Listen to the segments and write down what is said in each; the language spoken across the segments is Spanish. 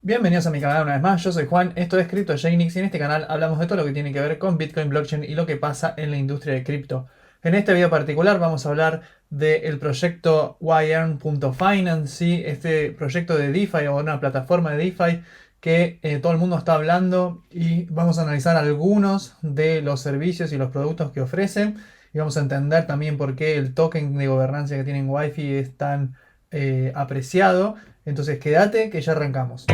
Bienvenidos a mi canal una vez más, yo soy Juan, esto es CryptoGenix y en este canal hablamos de todo lo que tiene que ver con Bitcoin, blockchain y lo que pasa en la industria de cripto. En este video particular vamos a hablar del proyecto yearn.finance, ¿sí? Este proyecto de DeFi o una plataforma de DeFi que todo el mundo está hablando, y vamos a analizar algunos de los servicios y los productos que ofrece y vamos a entender también por qué el token de gobernanza que tienen Wi-Fi es tan apreciado. Entonces quédate que ya arrancamos.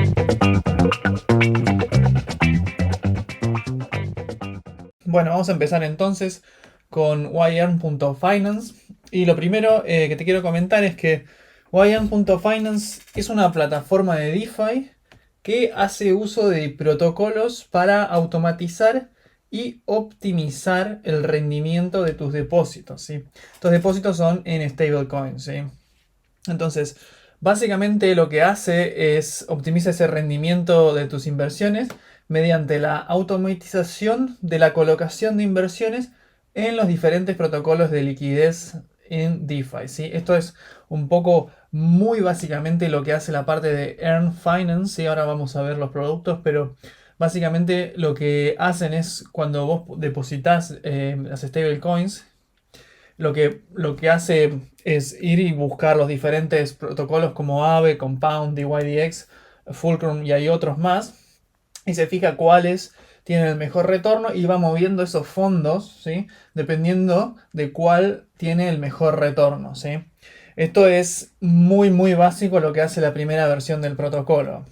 Bueno, vamos a empezar entonces con yearn.finance. Y lo primero que te quiero comentar es que yearn.finance es una plataforma de DeFi que hace uso de protocolos para automatizar y optimizar el rendimiento de tus depósitos, ¿sí? Estos depósitos son en stablecoins, ¿sí? Entonces, básicamente lo que hace es optimiza ese rendimiento de tus inversiones mediante la automatización de la colocación de inversiones en los diferentes protocolos de liquidez en DeFi, ¿sí? Esto es un poco muy básicamente lo que hace la parte de Earn Finance, ¿sí? Ahora vamos a ver los productos, pero básicamente lo que hacen es cuando vos depositas las stablecoins, lo que hace es ir y buscar los diferentes protocolos como Aave, Compound, DYDX, Fulcrum y hay otros más, y se fija cuáles tienen el mejor retorno y va moviendo esos fondos, ¿sí? Dependiendo de cuál tiene el mejor retorno, ¿sí? Esto es muy muy básico lo que hace la primera versión del protocolo.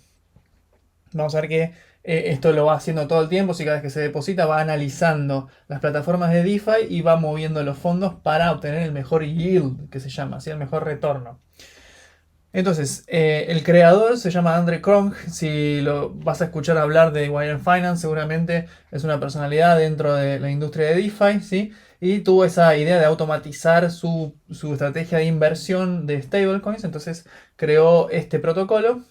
Vamos a ver que esto lo va haciendo todo el tiempo, si cada vez que se deposita va analizando las plataformas de DeFi y va moviendo los fondos para obtener el mejor yield, que se llama, ¿sí? El mejor retorno. Entonces, el creador se llama Andre Krong. Si lo vas a escuchar hablar de Yearn Finance, seguramente es una personalidad dentro de la industria de DeFi, ¿sí? Y tuvo esa idea de automatizar su estrategia de inversión de stablecoins. Entonces creó este protocolo.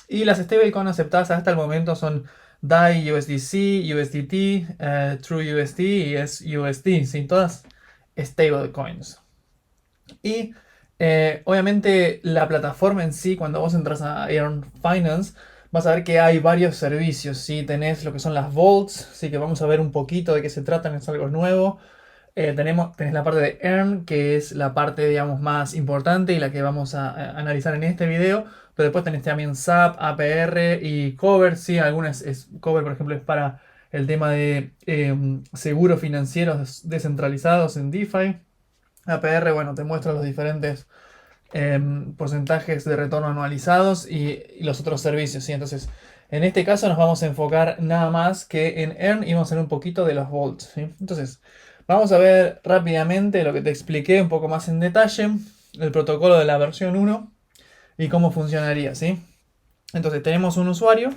Y las stablecoins aceptadas hasta el momento son DAI, USDC, USDT, TrueUSD y SUSD, ¿sí? Todas stablecoins. Y obviamente la plataforma en sí, cuando vos entras a Earn Finance, vas a ver que hay varios servicios, ¿sí? Tenés lo que son las vaults, sí, que vamos a ver un poquito de qué se tratan, es algo nuevo. Tenés la parte de Earn, que es la parte, digamos, más importante y la que vamos a analizar en este video. Pero después tenés también SAP, APR y Cover, ¿sí? Algunas Cover, por ejemplo, es para el tema de seguros financieros descentralizados en DeFi. APR, bueno, te muestra los diferentes porcentajes de retorno anualizados y los otros servicios, ¿sí? Entonces, en este caso nos vamos a enfocar nada más que en Earn y vamos a ver un poquito de los vaults, ¿sí? Entonces, vamos a ver rápidamente lo que te expliqué un poco más en detalle, el protocolo de la versión 1 y cómo funcionaría, ¿sí? Entonces, tenemos un usuario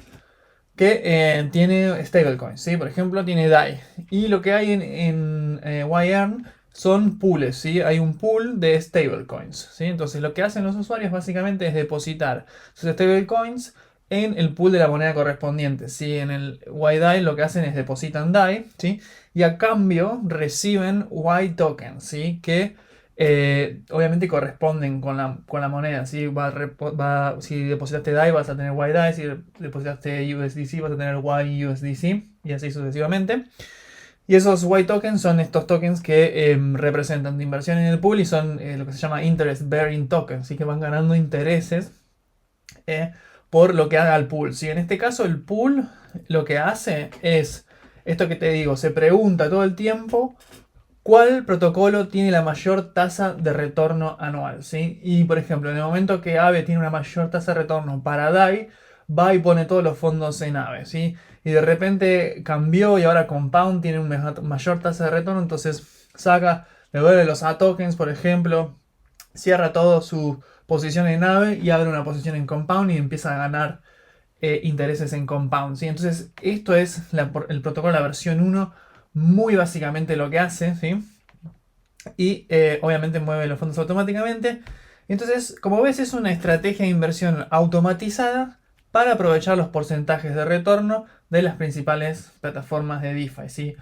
que tiene stablecoins, ¿sí? Por ejemplo, tiene DAI. Y lo que hay en Yearn son pools, ¿sí? Hay un pool de stablecoins, ¿sí? Entonces lo que hacen los usuarios básicamente es depositar sus stablecoins en el pool de la moneda correspondiente, ¿sí? En el YDAI lo que hacen es depositan DAI, ¿sí? Y a cambio reciben Y tokens, ¿sí? Que obviamente corresponden con la moneda, ¿sí? Si depositaste DAI vas a tener YDAI, si depositaste USDC vas a tener YUSDC y así sucesivamente. Y esos Y tokens son estos tokens que representan de inversión en el pool y son lo que se llama interest bearing tokens, así que van ganando intereses eh, por lo que haga el pool. ¿Sí? En este caso el pool lo que hace es esto que te digo, se pregunta todo el tiempo cuál protocolo tiene la mayor tasa de retorno anual, ¿sí? Y por ejemplo, en el momento que Aave tiene una mayor tasa de retorno para DAI, va y pone todos los fondos en Aave, ¿sí? Y de repente cambió y ahora Compound tiene una mayor tasa de retorno, entonces devuelve los A tokens, por ejemplo, cierra todo su posición en Aave y abre una posición en Compound y empieza a ganar intereses en Compound, ¿sí? Entonces, esto es el protocolo de la versión 1, muy básicamente lo que hace, ¿sí? Y obviamente mueve los fondos automáticamente. Entonces, como ves, es una estrategia de inversión automatizada para aprovechar los porcentajes de retorno de las principales plataformas de DeFi, ¿sí?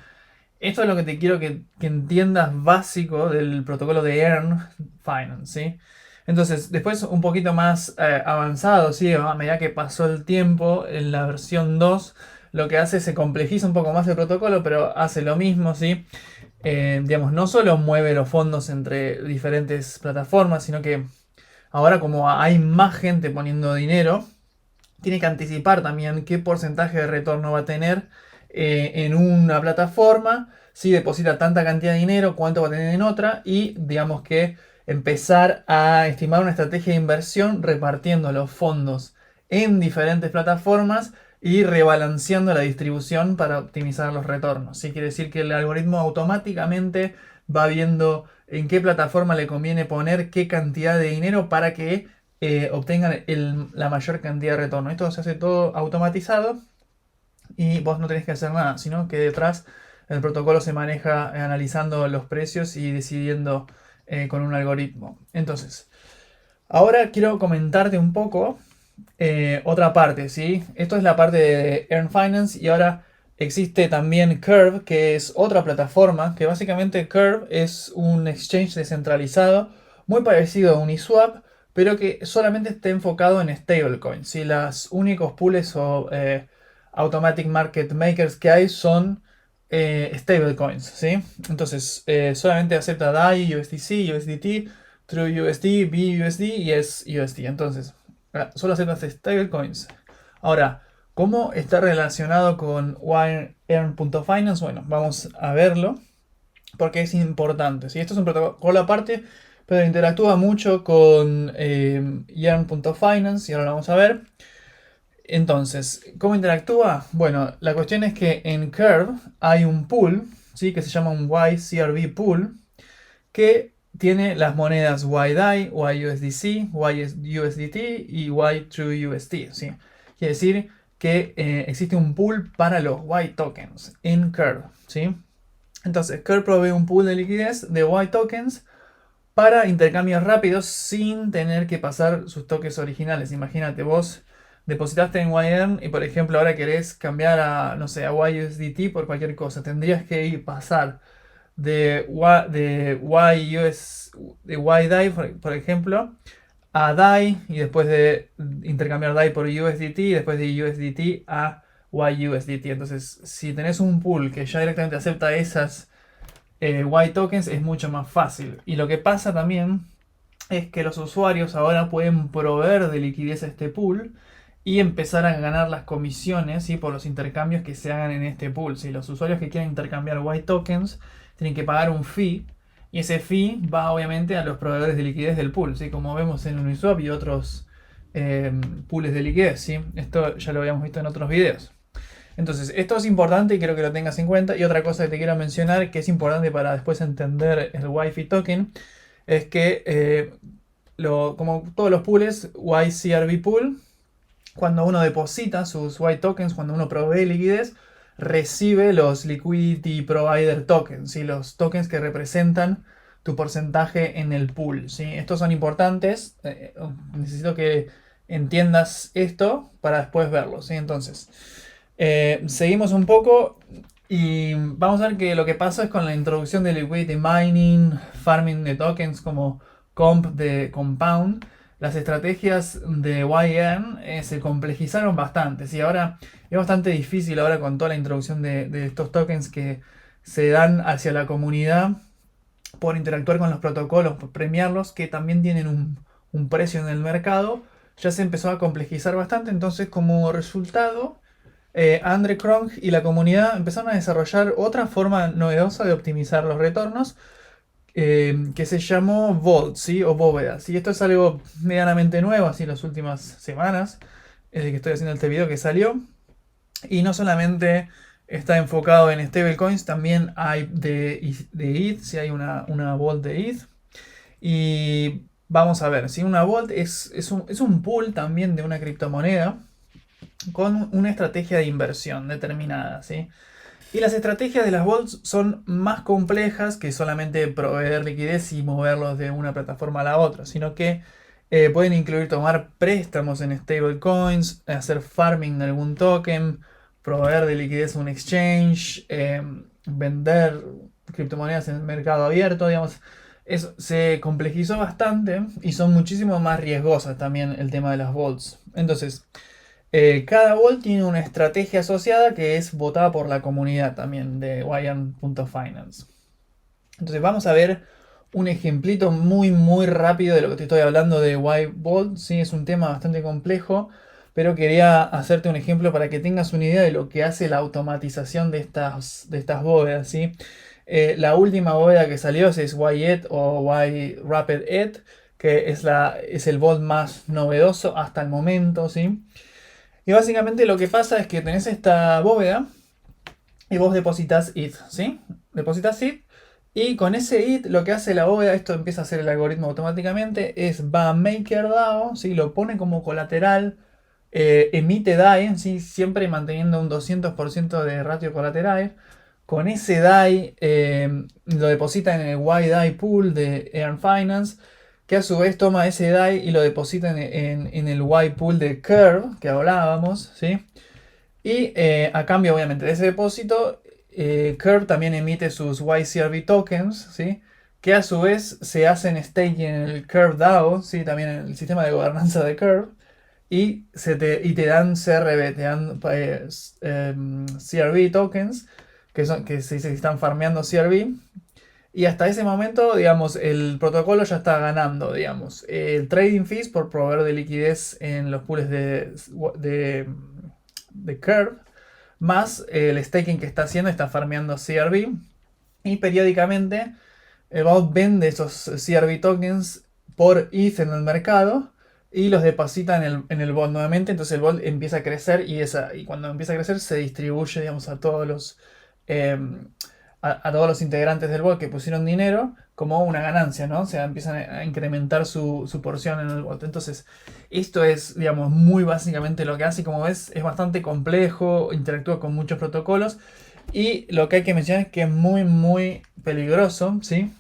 Esto es lo que te quiero que entiendas básico del protocolo de Earn Finance, ¿sí? Entonces, después un poquito más avanzado, ¿sí? A medida que pasó el tiempo, en la versión 2 lo que hace es se complejiza un poco más el protocolo, pero hace lo mismo, ¿sí? Digamos, no solo mueve los fondos entre diferentes plataformas, sino que ahora como hay más gente poniendo dinero, tiene que anticipar también qué porcentaje de retorno va a tener en una plataforma, si deposita tanta cantidad de dinero, cuánto va a tener en otra, y digamos que empezar a estimar una estrategia de inversión repartiendo los fondos en diferentes plataformas y rebalanceando la distribución para optimizar los retornos. ¿Sí? Quiere decir que el algoritmo automáticamente va viendo en qué plataforma le conviene poner qué cantidad de dinero para que obtengan la mayor cantidad de retorno. Esto se hace todo automatizado y vos no tenés que hacer nada, sino que detrás el protocolo se maneja analizando los precios y decidiendo con un algoritmo. Entonces, ahora quiero comentarte un poco otra parte, ¿sí? Esto es la parte de Earn Finance y ahora existe también Curve, que es otra plataforma, que básicamente Curve es un exchange descentralizado, muy parecido a Uniswap, pero que solamente está enfocado en stablecoins, ¿sí? Los únicos pools o automatic market makers que hay son stablecoins, ¿sí? Entonces, solamente acepta DAI, USDC, USDT, TrueUSD, BUSD y SUSD. Entonces, solo aceptas stablecoins. Ahora, ¿cómo está relacionado con WireEarn.finance? Bueno, vamos a verlo porque es importante. ¿Sí? Esto es un protocolo aparte, pero interactúa mucho con Yearn.finance y ahora lo vamos a ver. Entonces, ¿cómo interactúa? Bueno, la cuestión es que en Curve hay un pool, ¿sí? Que se llama un YCRV pool, que tiene las monedas YDAI, YUSDC, YUSDT y YTrueUSD. ¿Sí? Quiere decir que existe un pool para los Y tokens en Curve. ¿Sí? Entonces, Curve provee un pool de liquidez de Y tokens para intercambios rápidos sin tener que pasar sus tokens originales. Imagínate, vos depositaste en YM y por ejemplo ahora querés cambiar a, no sé, a YUSDT por cualquier cosa. Tendrías que ir pasar de YDAI, por ejemplo, a DAI y después de intercambiar DAI por USDT y después de USDT a YUSDT. Entonces, si tenés un pool que ya directamente acepta esas Y tokens, es mucho más fácil. Y lo que pasa también es que los usuarios ahora pueden proveer de liquidez a este pool y empezar a ganar las comisiones, ¿sí? Por los intercambios que se hagan en este pool. Si los usuarios que quieren intercambiar Y tokens tienen que pagar un fee y ese fee va obviamente a los proveedores de liquidez del pool, ¿sí? Como vemos en Uniswap y otros pools de liquidez. ¿Sí? Esto ya lo habíamos visto en otros videos. Entonces, esto es importante y quiero que lo tengas en cuenta. Y otra cosa que te quiero mencionar, que es importante para después entender el Wi-Fi token, es que como todos los pools, YCRV pool, cuando uno deposita sus Y tokens, cuando uno provee liquidez, recibe los Liquidity Provider Tokens, ¿sí? Los tokens que representan tu porcentaje en el pool. ¿Sí? Estos son importantes. Necesito que entiendas esto para después verlo. ¿Sí? Entonces, seguimos un poco y vamos a ver que lo que pasa es con la introducción de liquidity mining, farming de tokens como comp de compound, las estrategias de YN se complejizaron bastante. ¿Sí? Ahora es bastante difícil ahora con toda la introducción de estos tokens que se dan hacia la comunidad por interactuar con los protocolos, por premiarlos, que también tienen un precio en el mercado. Ya se empezó a complejizar bastante, entonces como resultado Andre Cronk y la comunidad empezaron a desarrollar otra forma novedosa de optimizar los retornos que se llamó Vault, ¿sí? O bóvedas. Y esto es algo medianamente nuevo, así en las últimas semanas que estoy haciendo este video que salió. Y no solamente está enfocado en stablecoins, también hay de ETH, si hay una Vault de ETH. Y vamos a ver, si una Vault es un pool también de una criptomoneda con una estrategia de inversión determinada, ¿sí? Y las estrategias de las vaults son más complejas que solamente proveer liquidez y moverlos de una plataforma a la otra, sino que pueden incluir tomar préstamos en stablecoins, hacer farming de algún token, proveer de liquidez a un exchange, vender criptomonedas en el mercado abierto, digamos. se complejizó bastante y son muchísimo más riesgosas también el tema de las vaults. Entonces, cada vault tiene una estrategia asociada que es votada por la comunidad también de YARN.finance. Entonces vamos a ver un ejemplito muy rápido de lo que te estoy hablando de Y-Vault. Sí, es un tema bastante complejo, pero quería hacerte un ejemplo para que tengas una idea de lo que hace la automatización de estas bóvedas. ¿Sí? La última bóveda que salió es YET o YRapidET, que es el vault más novedoso hasta el momento. ¿Sí? Y básicamente lo que pasa es que tenés esta bóveda y vos depositas IT, ¿sí? Depositas IT y con ese IT lo que hace la bóveda, esto empieza a hacer el algoritmo automáticamente, va a MakerDAO, ¿sí? Lo pone como colateral, emite DAI, ¿sí? Siempre manteniendo un 200% de ratio colateral. Con ese DAI lo deposita en el YDAI pool de Earn Finance, que a su vez toma ese DAI y lo deposita en el Y pool de Curve, que hablábamos, ¿sí? Y a cambio, obviamente, de ese depósito, Curve también emite sus YCRV tokens, ¿sí? Que a su vez se hacen staking en el Curve DAO, ¿sí? También en el sistema de gobernanza de Curve. Y te dan CRV, te dan CRV tokens, que se están farmeando CRV. Y hasta ese momento, digamos, el protocolo ya está ganando, digamos. El trading fees por proveer de liquidez en los pools de Curve, más el staking que está haciendo, está farmeando CRV. Y periódicamente el bot vende esos CRV tokens por ETH en el mercado y los deposita en el bot nuevamente. Entonces el bot empieza a crecer y cuando empieza a crecer se distribuye, digamos, a todos los integrantes del bot que pusieron dinero como una ganancia, ¿no? O sea, empiezan a incrementar su porción en el bot. Entonces, esto es, digamos, muy básicamente lo que hace. Y como ves, es bastante complejo, interactúa con muchos protocolos. Y lo que hay que mencionar es que es muy peligroso, ¿sí?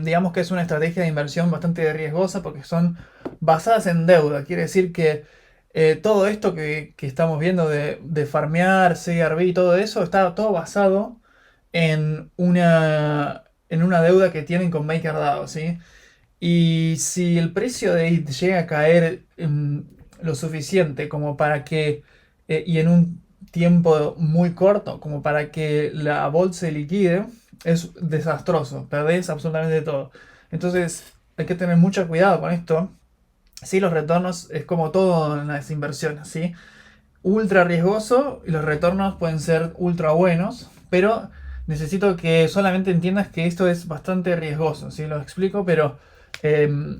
Digamos que es una estrategia de inversión bastante riesgosa porque son basadas en deuda. Quiere decir que todo esto que estamos viendo de farmear, CRV y todo eso, está todo basado en una deuda que tienen con MakerDAO, ¿sí? Y si el precio de IT llega a caer lo suficiente como para que, y en un tiempo muy corto, como para que la Vault se liquide, es desastroso, perdés absolutamente todo. Entonces hay que tener mucho cuidado con esto. Sí, los retornos es como todo en las inversiones, ¿sí? Ultra riesgoso y los retornos pueden ser ultra buenos, pero necesito que solamente entiendas que esto es bastante riesgoso, ¿sí? Lo explico, pero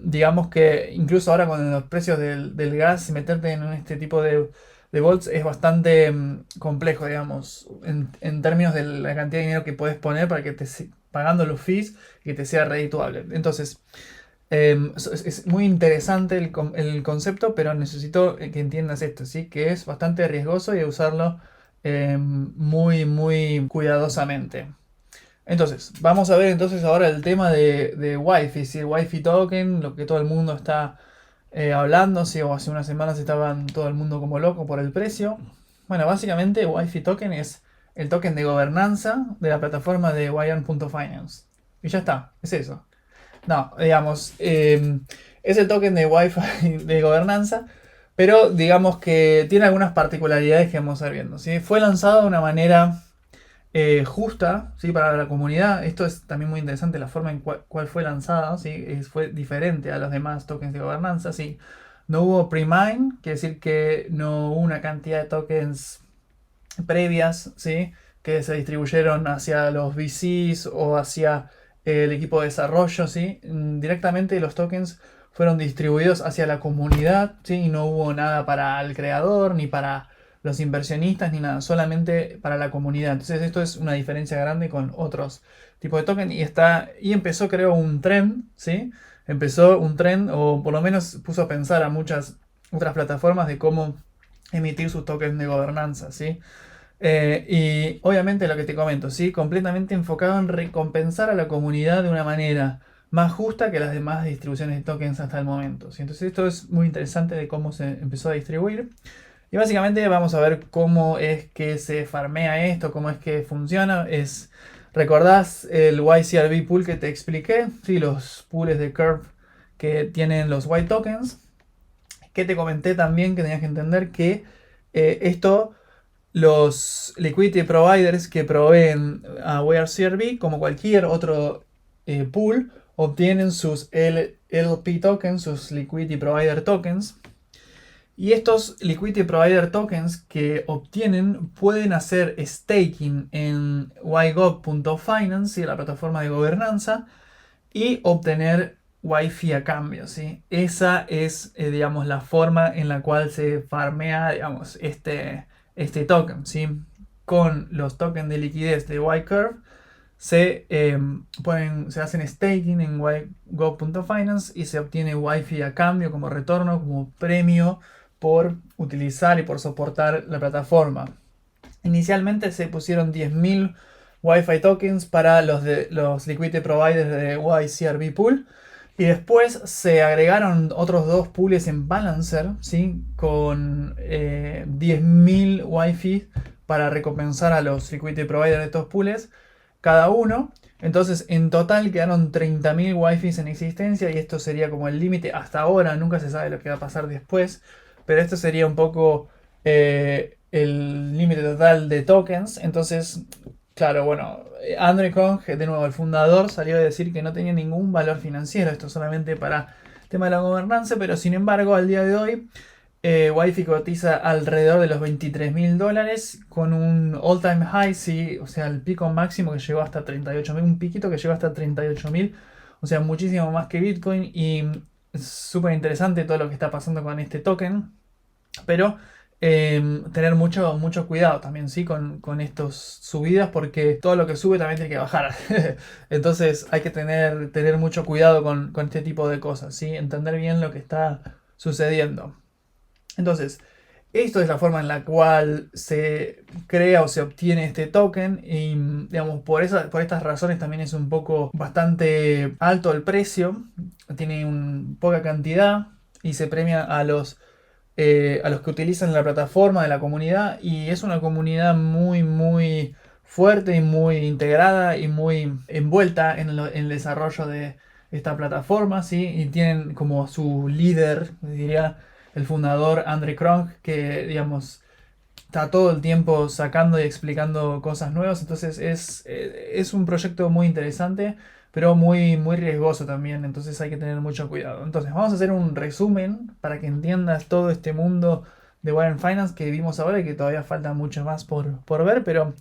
digamos que incluso ahora con los precios del gas, meterte en este tipo de volts es bastante complejo, digamos, en términos de la cantidad de dinero que puedes poner para que pagando los fees, que te sea redituable. Entonces, es muy interesante el concepto, pero necesito que entiendas esto, ¿sí? Que es bastante riesgoso y de usarlo muy cuidadosamente. Entonces, vamos a ver entonces ahora el tema de Wi-Fi, ¿sí? El Wi-Fi token, lo que todo el mundo está hablando, ¿sí? O hace unas semanas estaban todo el mundo como loco por el precio. Bueno, básicamente Wi-Fi token es el token de gobernanza de la plataforma de Wayarn.finance. Y ya está, es eso. No, digamos, es el token de Wi-Fi de gobernanza, pero digamos que tiene algunas particularidades que vamos a ir viendo, ¿sí? Fue lanzado de una manera justa, ¿sí? Para la comunidad. Esto es también muy interesante, la forma en cual fue lanzada, ¿sí? Fue diferente a los demás tokens de gobernanza, ¿sí? No hubo pre-mine, quiere decir que no hubo una cantidad de tokens previas, ¿sí? Que se distribuyeron hacia los VCs o hacia el equipo de desarrollo, ¿sí? Directamente los tokens fueron distribuidos hacia la comunidad, ¿sí? Y no hubo nada para el creador, ni para los inversionistas, ni nada, solamente para la comunidad. Entonces esto es una diferencia grande con otros tipos de token y empezó, creo, un trend, ¿sí? Empezó un trend, o por lo menos puso a pensar a muchas otras plataformas de cómo emitir sus tokens de gobernanza, ¿sí? Y obviamente lo que te comento, ¿sí? Completamente enfocado en recompensar a la comunidad de una manera más justa que las demás distribuciones de tokens hasta el momento, ¿sí? Entonces esto es muy interesante de cómo se empezó a distribuir. Y básicamente vamos a ver cómo es que se farmea esto, cómo es que funciona. Es ¿Recordás el YCRB pool que te expliqué? Sí, los pools de Curve que tienen los Y tokens. Que te comenté también que tenías que entender que esto, los liquidity providers que proveen a YCRB, como cualquier otro pool, obtienen sus LP tokens, sus liquidity provider tokens. Y estos liquidity provider tokens que obtienen pueden hacer staking en ygov.finance, la plataforma de gobernanza, y obtener Wi-Fi a cambio, ¿sí? Esa es, digamos, la forma en la cual se farmea, digamos, este token, ¿sí? Con los tokens de liquidez de YCurve se hacen staking en ygov.finance y se obtiene Wi-Fi a cambio como retorno, como premio por utilizar y por soportar la plataforma. Inicialmente se pusieron 10.000 Wi-Fi tokens para los liquidity providers de YCRB Pool. Y después se agregaron otros dos pools en Balancer, ¿sí? Con 10.000 Wi-Fi para recompensar a los liquidity providers de estos pools cada uno. Entonces en total quedaron 30.000 Wi-Fi en existencia y esto sería como el límite hasta ahora. Nunca se sabe lo que va a pasar después. Pero esto sería un poco el límite total de tokens. Entonces, claro, bueno, Andrew Kong, de nuevo el fundador, salió a decir que no tenía ningún valor financiero. Esto solamente para el tema de la gobernanza. Pero sin embargo, al día de hoy, Wi-Fi cotiza alrededor de los $23.000 con un all-time high, sí, o sea, el pico máximo que llegó hasta 38.000, un piquito que llegó hasta 38.000, o sea, muchísimo más que Bitcoin y es súper interesante todo lo que está pasando con este token, pero tener mucho cuidado también, ¿sí? Con estos subidas porque todo lo que sube también tiene que bajar. Entonces hay que tener mucho cuidado con este tipo de cosas, ¿sí? Entender bien lo que está sucediendo. Entonces, esto es la forma en la cual se crea o se obtiene este token y digamos por estas razones también es un poco bastante alto el precio, tiene poca cantidad y se premia a los que utilizan la plataforma de la comunidad y es una comunidad muy fuerte y muy integrada y muy envuelta en el desarrollo de esta plataforma, ¿sí? Y tienen como su líder, diría, el fundador André Kronk, que digamos está todo el tiempo sacando y explicando cosas nuevas, entonces es un proyecto muy interesante, pero muy riesgoso también, entonces hay que tener mucho cuidado. Entonces vamos a hacer un resumen para que entiendas todo este mundo de Wire Finance que vimos ahora y que todavía falta mucho más por ver, pero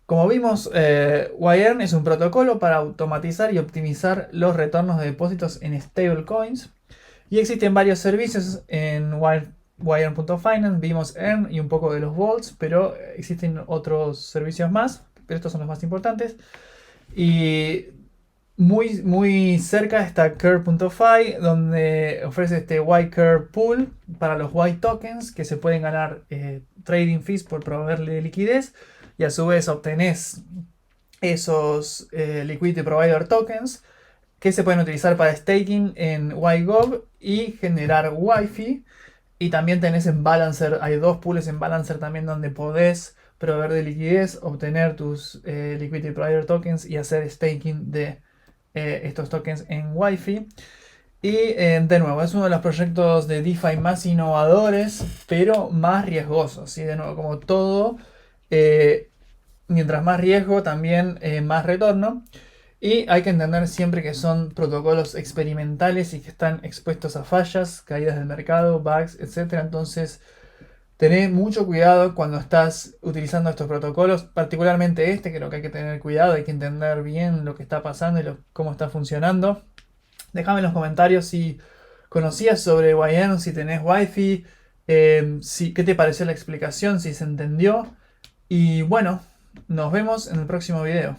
como vimos, Wire es un protocolo para automatizar y optimizar los retornos de depósitos en stablecoins. Y existen varios servicios en Wire.finance, vimos Earn y un poco de los Vaults, pero existen otros servicios más, pero estos son los más importantes. Y muy cerca está Curve.fi, donde ofrece este Y-Curve Pool para los Y tokens, que se pueden ganar trading fees por proveerle liquidez, y a su vez obtenés esos liquidity provider tokens que se pueden utilizar para staking en YGov y generar Wi-Fi. Y también tenés en Balancer, hay dos pools en Balancer también donde podés proveer de liquidez, obtener tus liquidity provider tokens y hacer staking de estos tokens en Wi-Fi. Y de nuevo, es uno de los proyectos de DeFi más innovadores, pero más riesgosos. ¿Sí? De nuevo, como todo, mientras más riesgo, también más retorno. Y hay que entender siempre que son protocolos experimentales y que están expuestos a fallas, caídas del mercado, bugs, etc. Entonces, tener mucho cuidado cuando estás utilizando estos protocolos, particularmente este, creo que hay que tener cuidado, hay que entender bien lo que está pasando y cómo está funcionando. Déjame en los comentarios si conocías sobre YN, si tenés Wi-Fi, qué te pareció la explicación, si se entendió. Y bueno, nos vemos en el próximo video.